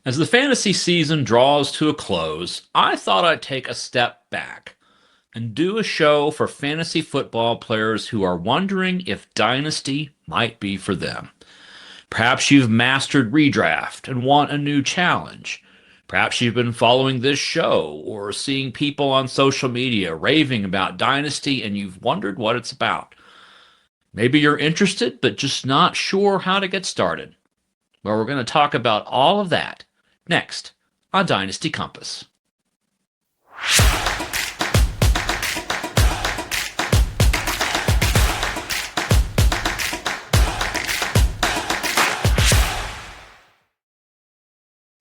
As the fantasy season draws to a close, I thought I'd take a step back and do a show for fantasy football players who are wondering if Dynasty might be for them. Perhaps you've mastered redraft and want a new challenge. Perhaps you've been following this show or seeing people on social media raving about Dynasty and you've wondered what it's about. Maybe you're interested but just not sure how to get started. Well, we're going to talk about all of that next on Dynasty Compass.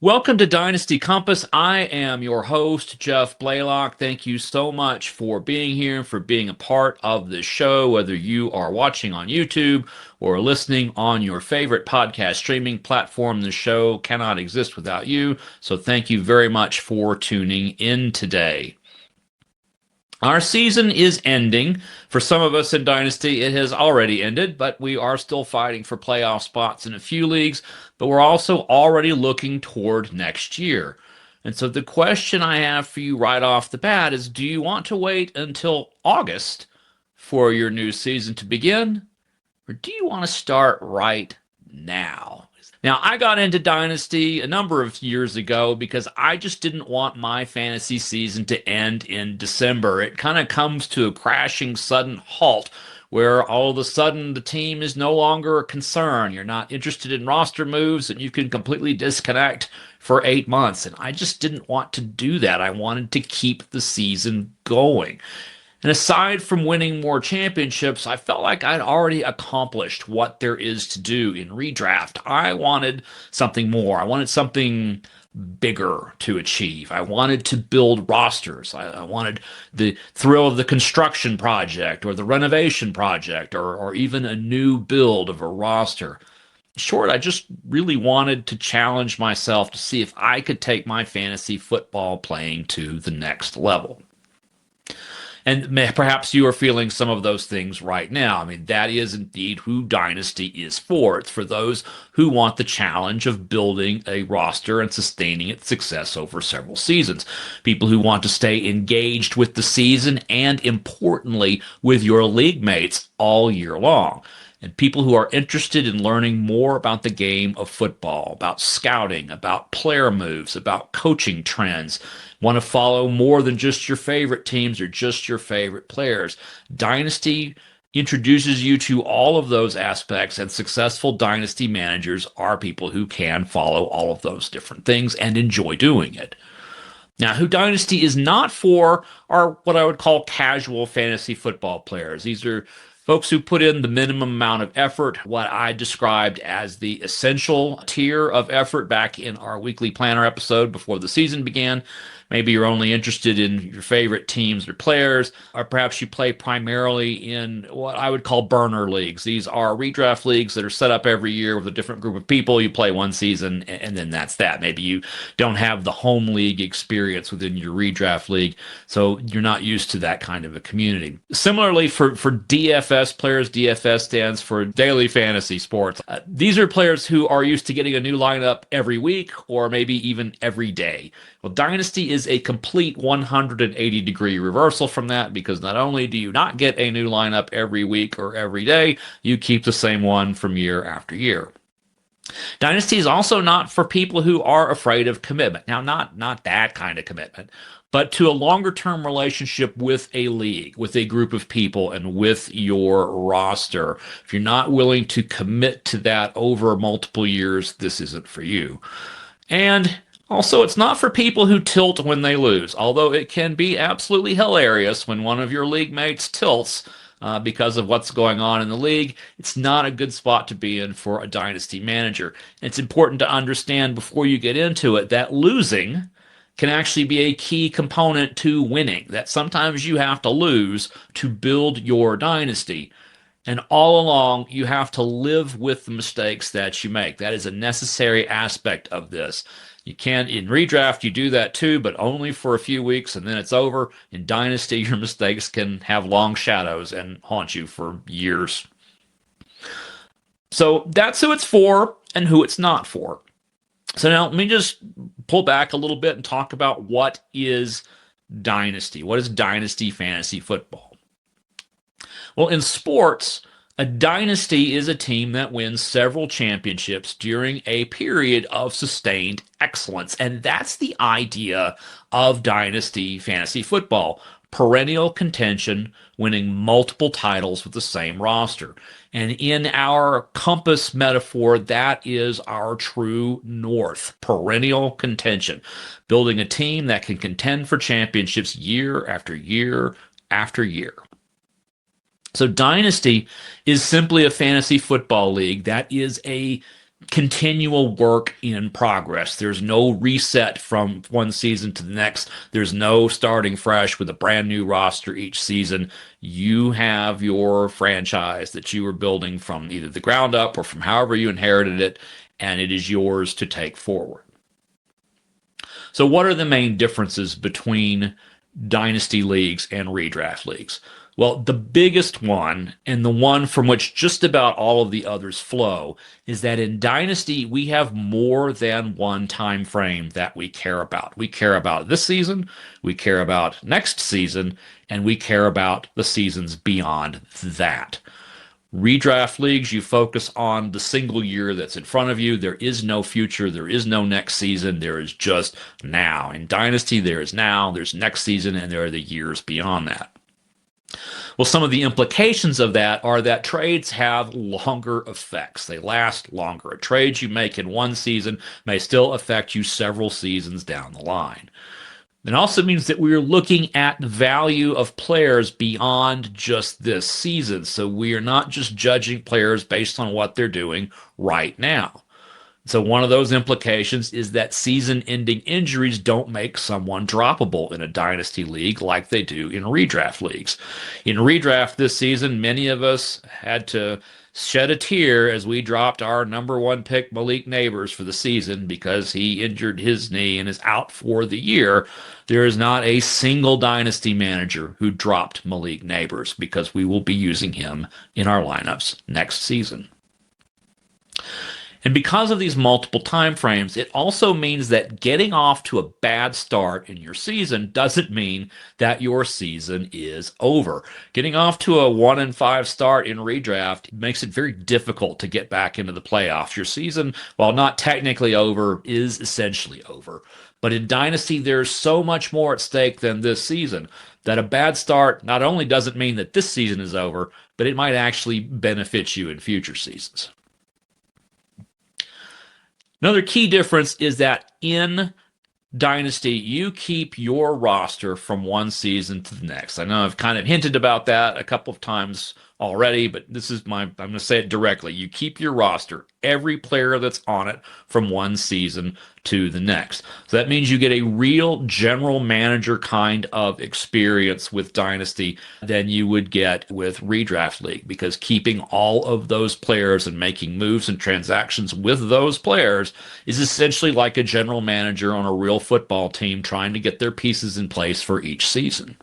Welcome to Dynasty Compass. I am your host, Jeff Blaylock. Thank you so much for being here and for being a part of this show, whether you are watching on YouTube or listening on your favorite podcast streaming platform. The show cannot exist without you, so thank you very much for tuning in today. Our season is ending. For some of us in Dynasty, it has already ended, but we are still fighting for playoff spots in a few leagues, but we're also already looking toward next year. And so the question I have for you right off the bat is, do you want to wait until August for your new season to begin, or do you want to start right now? Now, I got into Dynasty a number of years ago because I just didn't want my fantasy season to end in December. It kind of comes to a crashing sudden halt where all of a sudden the team is no longer a concern. You're not interested in roster moves and you can completely disconnect for 8 months. And I just didn't want to do that. I wanted to keep the season going. And aside from winning more championships, I felt like I'd already accomplished what there is to do in redraft. I wanted something more. I wanted something bigger to achieve. I wanted to build rosters. I wanted the thrill of the construction project or the renovation project or even a new build of a roster. In short, I just really wanted to challenge myself to see if I could take my fantasy football playing to the next level. And perhaps you are feeling some of those things right now. I mean, that is indeed who Dynasty is for. It's for those who want the challenge of building a roster and sustaining its success over several seasons. People who want to stay engaged with the season and, importantly, with your league mates all year long. And people who are interested in learning more about the game of football, about scouting, about player moves, about coaching trends, want to follow more than just your favorite teams or just your favorite players. Dynasty introduces you to all of those aspects, and successful Dynasty managers are people who can follow all of those different things and enjoy doing it. Now, who Dynasty is not for are what I would call casual fantasy football players. These are folks who put in the minimum amount of effort, what I described as the essential tier of effort back in our weekly planner episode before the season began. Maybe you're only interested in your favorite teams or players, or perhaps you play primarily in what I would call burner leagues. These are redraft leagues that are set up every year with a different group of people. You play one season, and then that's that. Maybe you don't have the home league experience within your redraft league, so you're not used to that kind of a community. Similarly, for DFS players, DFS stands for Daily Fantasy Sports. These are players who are used to getting a new lineup every week or maybe even every day. Well, Dynasty is a complete 180-degree reversal from that because not only do you not get a new lineup every week or every day, you keep the same one from year after year. Dynasty is also not for people who are afraid of commitment. Now, not that kind of commitment, but to a longer-term relationship with a league, with a group of people, and with your roster. If you're not willing to commit to that over multiple years, this isn't for you. And also, it's not for people who tilt when they lose, although it can be absolutely hilarious when one of your league mates tilts because of what's going on in the league. It's not a good spot to be in for a Dynasty manager. It's important to understand before you get into it that losing can actually be a key component to winning, that sometimes you have to lose to build your Dynasty. And all along, you have to live with the mistakes that you make. That is a necessary aspect of this. You can, in redraft, you do that too, but only for a few weeks and then it's over. In Dynasty, your mistakes can have long shadows and haunt you for years. So that's who it's for and who it's not for. So now let me just pull back a little bit and talk about what is Dynasty. What is Dynasty fantasy football? Well, in sports, a dynasty is a team that wins several championships during a period of sustained excellence. And that's the idea of dynasty fantasy football. Perennial contention, winning multiple titles with the same roster. And in our compass metaphor, that is our true north. Perennial contention. Building a team that can contend for championships year after year after year. So Dynasty is simply a fantasy football league that is a continual work in progress. There's no reset from one season to the next. There's no starting fresh with a brand new roster each season. You have your franchise that you are building from either the ground up or from however you inherited it, and it is yours to take forward. So what are the main differences between dynasty leagues and redraft leagues? Well, the biggest one, and the one from which just about all of the others flow, is that in Dynasty, we have more than one time frame that we care about. We care about this season, we care about next season, and we care about the seasons beyond that. Redraft leagues, you focus on the single year that's in front of you. There is no future. There is no next season. There is just now. In Dynasty, there is now, there's next season, and there are the years beyond that. Well, some of the implications of that are that trades have longer effects. They last longer. A trade you make in one season may still affect you several seasons down the line. It also means that we're looking at the value of players beyond just this season. So we are not just judging players based on what they're doing right now. So one of those implications is that season-ending injuries don't make someone droppable in a dynasty league like they do in redraft leagues. In redraft this season, many of us had to shed a tear as we dropped our number one pick, Malik Neighbors, for the season because he injured his knee and is out for the year. There is not a single dynasty manager who dropped Malik Neighbors because we will be using him in our lineups next season. And because of these multiple time frames, it also means that getting off to a bad start in your season doesn't mean that your season is over. Getting off to a 1-5 start in redraft makes it very difficult to get back into the playoffs. Your season, while not technically over, is essentially over. But in Dynasty, there's so much more at stake than this season that a bad start not only doesn't mean that this season is over, but it might actually benefit you in future seasons. Another key difference is that in Dynasty, you keep your roster from one season to the next. I know I've kind of hinted about that a couple of times already, but I'm going to say it directly. You keep your roster, every player that's on it, from one season to the next. So that means you get a real general manager kind of experience with Dynasty than you would get with Redraft League, because keeping all of those players and making moves and transactions with those players is essentially like a general manager on a real football team trying to get their pieces in place for each season.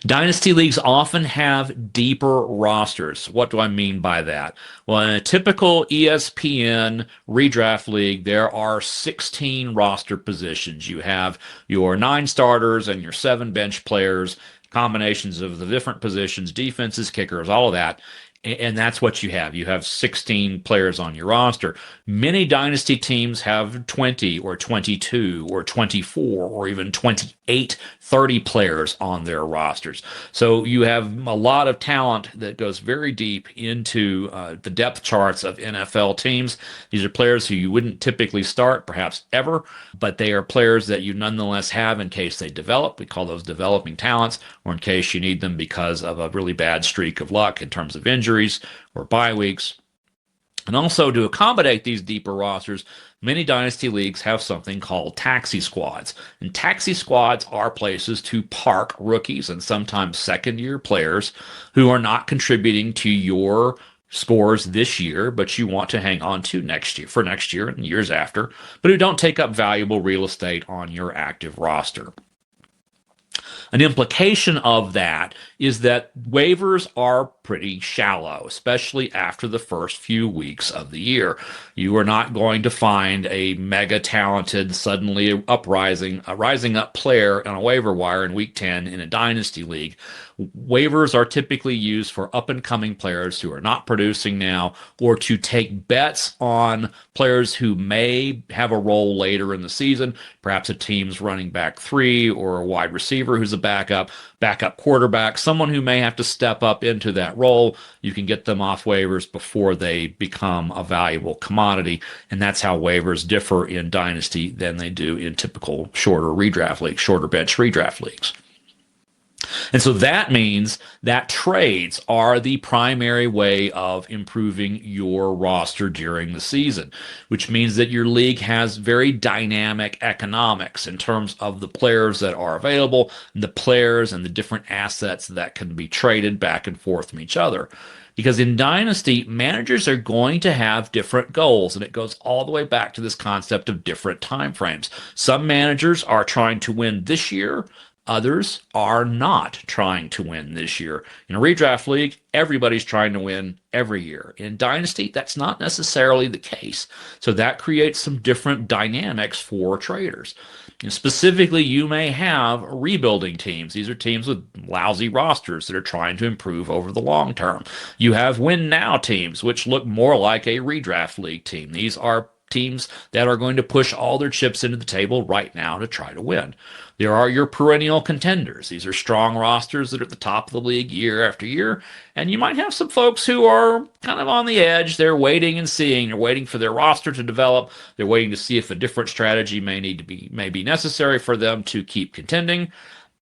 Dynasty leagues often have deeper rosters. What do I mean by that? Well, in a typical ESPN redraft league, there are 16 roster positions. You have your 9 starters and your 7 bench players, combinations of the different positions, defenses, kickers, all of that. And that's what you have. You have 16 players on your roster. Many dynasty teams have 20 or 22 or 24 or even 28, 30 players on their rosters. So you have a lot of talent that goes very deep into the depth charts of NFL teams. These are players who you wouldn't typically start, perhaps ever, but they are players that you nonetheless have in case they develop. We call those developing talents, or in case you need them because of a really bad streak of luck in terms of injuries or bye weeks. And also, to accommodate these deeper rosters, many dynasty leagues have something called taxi squads. And taxi squads are places to park rookies and sometimes second-year players who are not contributing to your scores this year, but you want to hang on to next year and years after, but who don't take up valuable real estate on your active roster. An implication of that is that waivers are pretty shallow, especially after the first few weeks of the year. You are not going to find a mega talented, suddenly rising up player on a waiver wire in week 10 in a dynasty league. Waivers are typically used for up and coming players who are not producing now, or to take bets on players who may have a role later in the season, perhaps a team's running back three or a wide receiver who's a backup quarterback, someone who may have to step up into that role. You can get them off waivers before they become a valuable commodity. And that's how waivers differ in Dynasty than they do in typical shorter bench redraft leagues. And so that means that trades are the primary way of improving your roster during the season, which means that your league has very dynamic economics in terms of the players that are available, and the players and the different assets that can be traded back and forth from each other. Because in Dynasty, managers are going to have different goals, and it goes all the way back to this concept of different time frames. Some managers are trying to win this year. Others are not trying to win this year. In a redraft league, everybody's trying to win every year. In Dynasty, that's not necessarily the case. So that creates some different dynamics for traders. And specifically, you may have rebuilding teams. These are teams with lousy rosters that are trying to improve over the long term. You have win now teams, which look more like a redraft league team. These are teams that are going to push all their chips into the table right now to try to win. There are your perennial contenders. These are strong rosters that are at the top of the league year after year. And you might have some folks who are kind of on the edge. They're waiting and seeing. They're waiting for their roster to develop. They're waiting to see if a different strategy may be necessary for them to keep contending.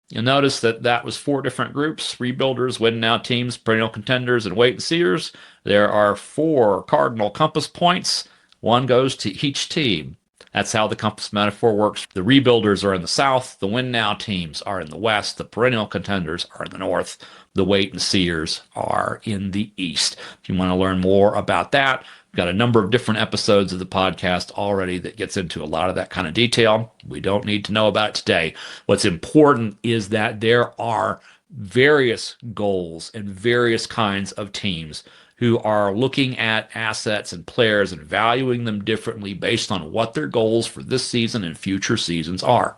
You'll notice that was 4 different groups: rebuilders, win now teams, perennial contenders, and wait and seers. There are 4 cardinal compass points. 1 goes to each team. That's how the compass metaphor works. The rebuilders are in the south, the win now teams are in the west, the perennial contenders are in the north, the wait and seers are in the east. If you want to learn more about that, we've got a number of different episodes of the podcast already that gets into a lot of that kind of detail. We don't need to know about it today. What's important is that there are various goals and various kinds of teams who are looking at assets and players and valuing them differently based on what their goals for this season and future seasons are.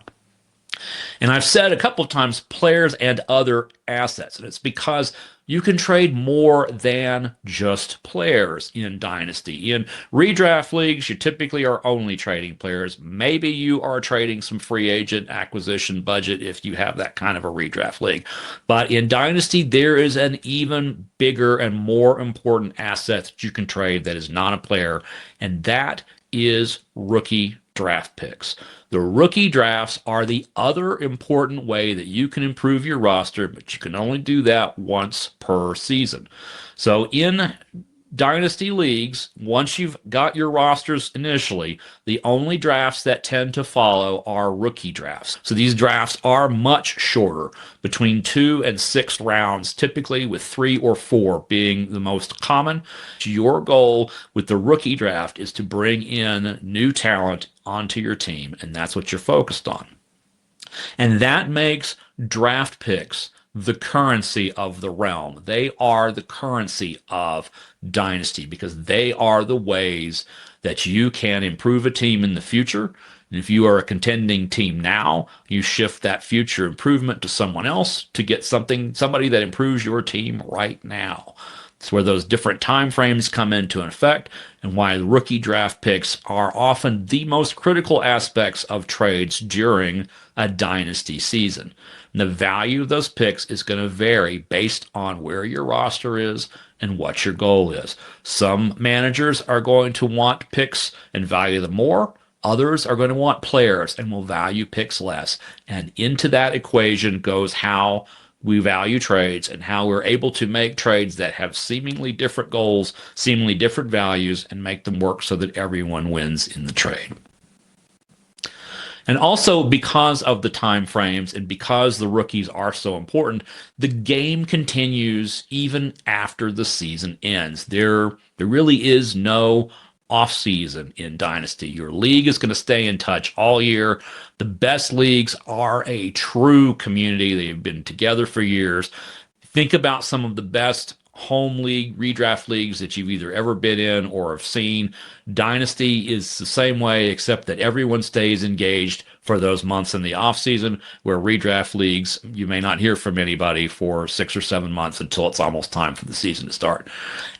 And I've said a couple of times players and other assets, and it's because you can trade more than just players in Dynasty. In redraft leagues, you typically are only trading players. Maybe you are trading some free agent acquisition budget if you have that kind of a redraft league. But in Dynasty, there is an even bigger and more important asset that you can trade that is not a player, and that is rookie draft picks. The rookie drafts are the other important way that you can improve your roster, but you can only do that once per season. So in Dynasty leagues, once you've got your rosters initially, the only drafts that tend to follow are rookie drafts. So these drafts are much shorter, between 2 and 6 rounds, typically with 3 or 4 being the most common. Your goal with the rookie draft is to bring in new talent onto your team, and that's what you're focused on. And that makes draft picks the currency of the realm. They are the currency of Dynasty because they are the ways that you can improve a team in the future. And if you are a contending team now, you shift that future improvement to someone else to get somebody that improves your team right now. It's where those different time frames come into effect, and why the rookie draft picks are often the most critical aspects of trades during a Dynasty season. And the value of those picks is going to vary based on where your roster is and what your goal is. Some managers are going to want picks and value them more. Others are going to want players and will value picks less. And into that equation goes how we value trades and how we're able to make trades that have seemingly different goals, seemingly different values, and make them work so that everyone wins in the trade. And also, because of the time frames and because the rookies are so important, the game continues even after the season ends. There really is no off-season in Dynasty. Your league is going to stay in touch all year. The best leagues are a true community. They've been together for years. Think about some of the best home league, redraft leagues that you've either ever been in or have seen. Dynasty is the same way, except that everyone stays engaged for those months in the off season, where redraft leagues, you may not hear from anybody for 6 or 7 months until it's almost time for the season to start.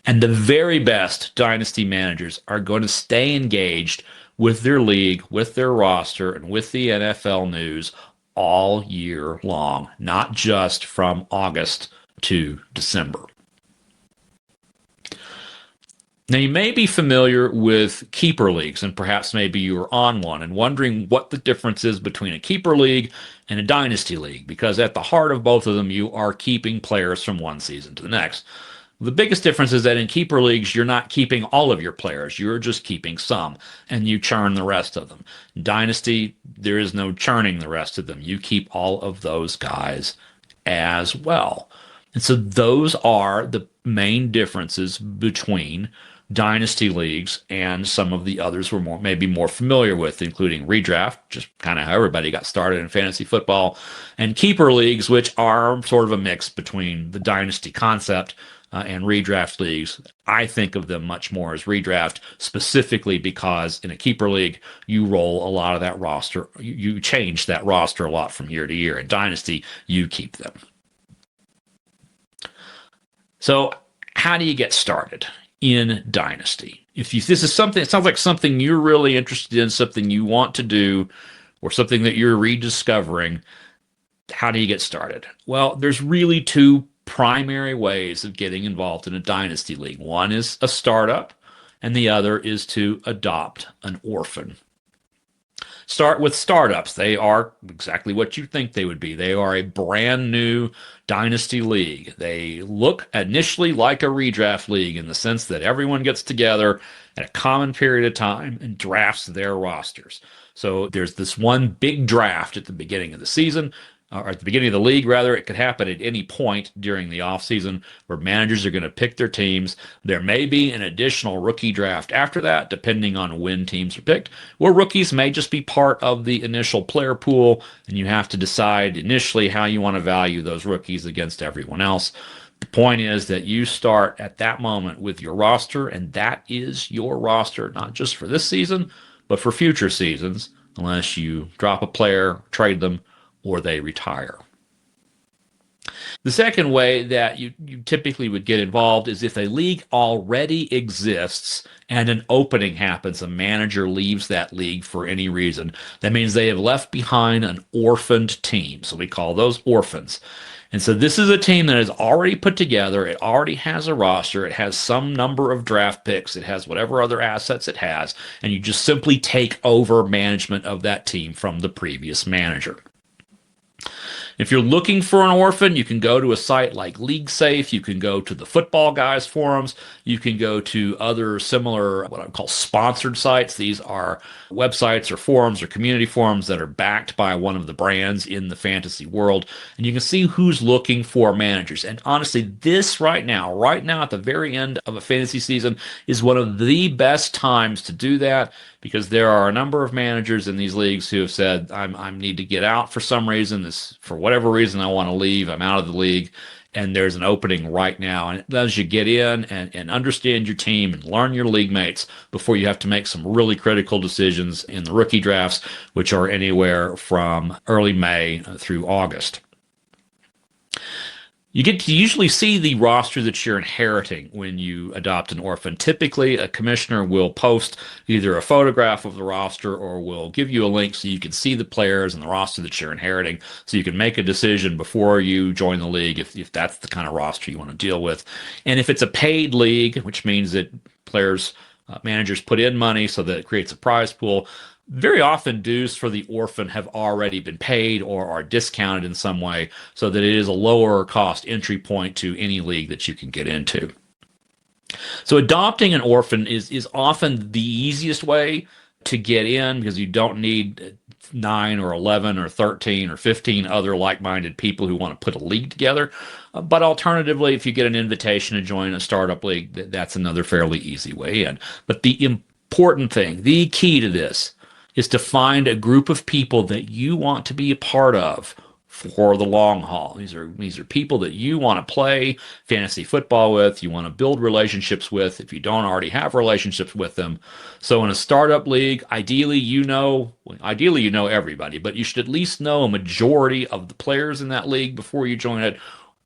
And the very best Dynasty managers are going to stay engaged with their league, with their roster, and with the NFL news all year long, not just from August to December. Now, you may be familiar with keeper leagues, and perhaps maybe you are on one and wondering what the difference is between a keeper league and a dynasty league, because at the heart of both of them, you are keeping players from one season to the next. The biggest difference is that in keeper leagues, you're not keeping all of your players. You're just keeping some, and you churn the rest of them. In Dynasty, there is no churning the rest of them. You keep all of those guys as well. And so those are the main differences between Dynasty leagues and some of the others we're maybe more familiar with, including redraft, just kind of how everybody got started in fantasy football, and keeper leagues, which are sort of a mix between the Dynasty concept and redraft leagues. I think of them much more as redraft, specifically because in a keeper league, you roll a lot of that roster. You change that roster a lot from year to year. In Dynasty, you keep them. So how do you get started in Dynasty? If this is something, it sounds like something you're really interested in, something you want to do, or something that you're rediscovering, how do you get started? Well, there's really two primary ways of getting involved in a Dynasty league. One is a startup, and the other is to adopt an orphan. Start with startups. They are exactly what you think they would be. They are a brand new Dynasty league. They look initially like a redraft league in the sense that everyone gets together at a common period of time and drafts their rosters. So there's this one big draft at the beginning of the season, or at the beginning of the league, rather. It could happen at any point during the offseason where managers are going to pick their teams. There may be an additional rookie draft after that, depending on when teams are picked, where rookies may just be part of the initial player pool, and you have to decide initially how you want to value those rookies against everyone else. The point is that you start at that moment with your roster, and that is your roster, not just for this season, but for future seasons, unless you drop a player, trade them, or they retire. The second way that you typically would get involved is if a league already exists and an opening happens, a manager leaves that league for any reason. That means they have left behind an orphaned team. So we call those orphans. And so this is a team that is already put together. It already has a roster. It has some number of draft picks. It has whatever other assets it has. And you just simply take over management of that team from the previous manager. If you're looking for an orphan, you can go to a site like LeagueSafe. You can go to the Footballguys forums. You can go to other similar, what I call sponsored sites. These are websites or forums or community forums that are backed by one of the brands in the fantasy world. And you can see who's looking for managers. And honestly, this right now at the very end of a fantasy season is one of the best times to do that, because there are a number of managers in these leagues who have said, I need to get out for some reason. For whatever reason, I want to leave. I'm out of the league. And there's an opening right now. And it lets you get in and understand your team and learn your league mates before you have to make some really critical decisions in the rookie drafts, which are anywhere from early May through August. You get to usually see the roster that you're inheriting when you adopt an orphan. Typically, a commissioner will post either a photograph of the roster or will give you a link so you can see the players and the roster that you're inheriting, so you can make a decision before you join the league if that's the kind of roster you want to deal with. And if it's a paid league, which means that managers put in money so that it creates a prize pool, very often dues for the orphan have already been paid or are discounted in some way, so that it is a lower cost entry point to any league that you can get into. So adopting an orphan is often the easiest way to get in, because you don't need 9 or 11 or 13 or 15 other like-minded people who want to put a league together. But alternatively, if you get an invitation to join a startup league, that's another fairly easy way in. But the important thing, the key to this, is to find a group of people that you want to be a part of for the long haul. These are people that you want to play fantasy football with, you want to build relationships with if you don't already have relationships with them. So in a startup league, ideally you know everybody, but you should at least know a majority of the players in that league before you join it,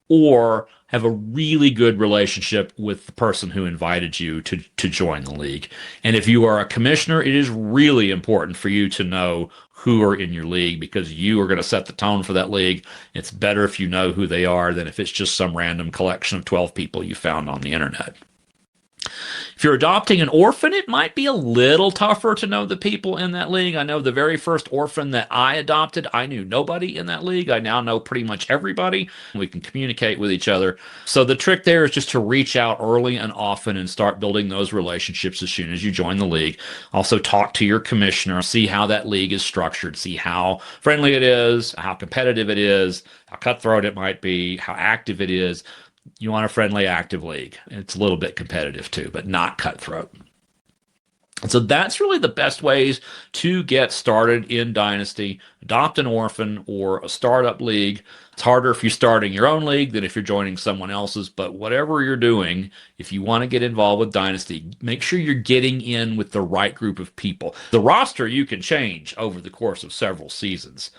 or have a really good relationship with the person who invited you to join the league. And if you are a commissioner, it is really important for you to know who are in your league, because you are going to set the tone for that league. It's better if you know who they are than if it's just some random collection of 12 people you found on the internet. If you're adopting an orphan, it might be a little tougher to know the people in that league. I know the very first orphan that I adopted, I knew nobody in that league. I now know pretty much everybody. We can communicate with each other. So the trick there is just to reach out early and often and start building those relationships as soon as you join the league. Also talk to your commissioner, see how that league is structured, see how friendly it is, how competitive it is, how cutthroat it might be, how active it is. You want a friendly, active league. It's a little bit competitive too, but not cutthroat. And so that's really the best ways to get started in Dynasty. Adopt an orphan or a startup league. It's harder if you're starting your own league than if you're joining someone else's, but whatever you're doing, if you want to get involved with Dynasty, make sure you're getting in with the right group of people. The roster you can change over the course of several seasons,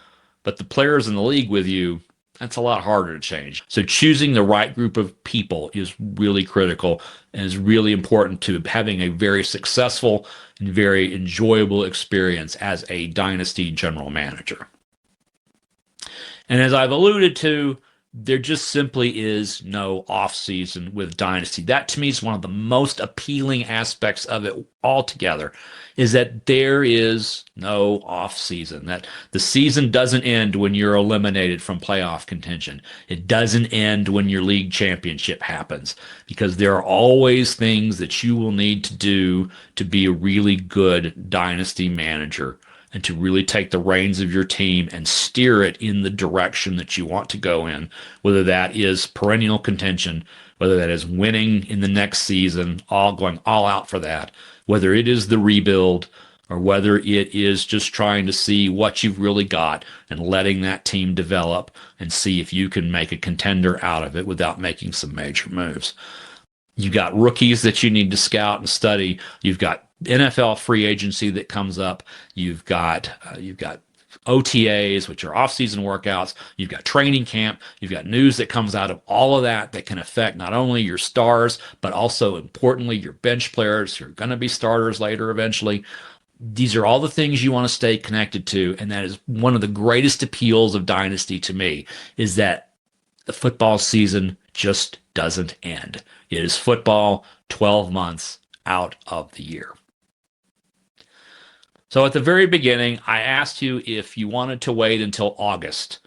but the players in the league with you, that's a lot harder to change. So choosing the right group of people is really critical and is really important to having a very successful and very enjoyable experience as a Dynasty general manager. And as I've alluded to, there just simply is no off season with Dynasty. That to me is one of the most appealing aspects of it altogether, is that there is no off season, that the season doesn't end when you're eliminated from playoff contention. It doesn't end when your league championship happens, because there are always things that you will need to do to be a really good Dynasty manager and to really take the reins of your team and steer it in the direction that you want to go in, whether that is perennial contention, whether that is winning in the next season, going all out for that, whether it is the rebuild, or whether it is just trying to see what you've really got and letting that team develop and see if you can make a contender out of it without making some major moves. You've got rookies that you need to scout and study. You've got NFL free agency that comes up. You've got OTAs, which are off-season workouts. You've got training camp. You've got news that comes out of all of that that can affect not only your stars, but also importantly, your bench players who are going to be starters later eventually. These are all the things you want to stay connected to. And that is one of the greatest appeals of Dynasty to me, is that the football season just doesn't end. It is football 12 months out of the year. So at the very beginning, I asked you if you wanted to wait until August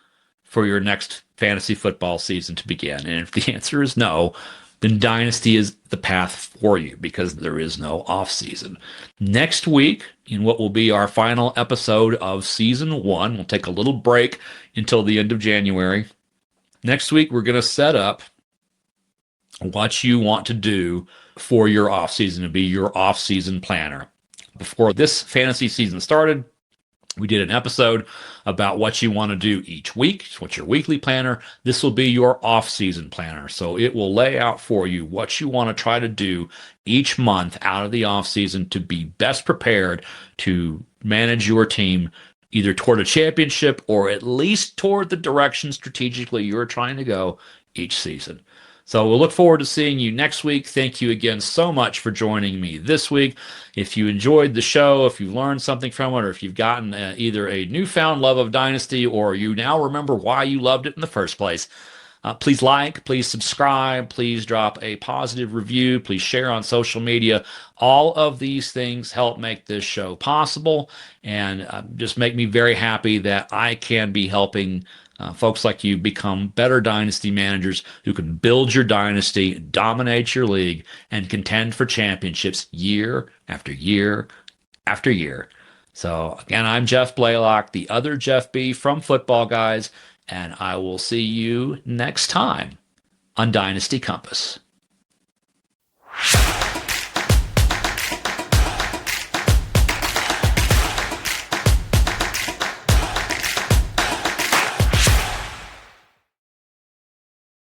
for your next fantasy football season to begin. And if the answer is no, then Dynasty is the path for you, because there is no off season. Next week, in what will be our final episode of season 1, we'll take a little break until the end of January. Next week, we're going to set up what you want to do for your off season, to be your off-season planner. Before this fantasy season started, we did an episode about what you want to do each week. What's your weekly planner? This will be your off-season planner. So it will lay out for you what you want to try to do each month out of the off-season to be best prepared to manage your team either toward a championship or at least toward the direction strategically you're trying to go each season. So we'll look forward to seeing you next week. Thank you again so much for joining me this week. If you enjoyed the show, if you learned something from it, or if you've gotten either a newfound love of Dynasty, or you now remember why you loved it in the first place, please like, please subscribe, please drop a positive review, please share on social media. All of these things help make this show possible, and just make me very happy that I can be helping folks like you become better Dynasty managers who can build your Dynasty, dominate your league, and contend for championships year after year after year. So again, I'm Jeff Blaylock, the other Jeff B from Footballguys, and I will see you next time on Dynasty Compass.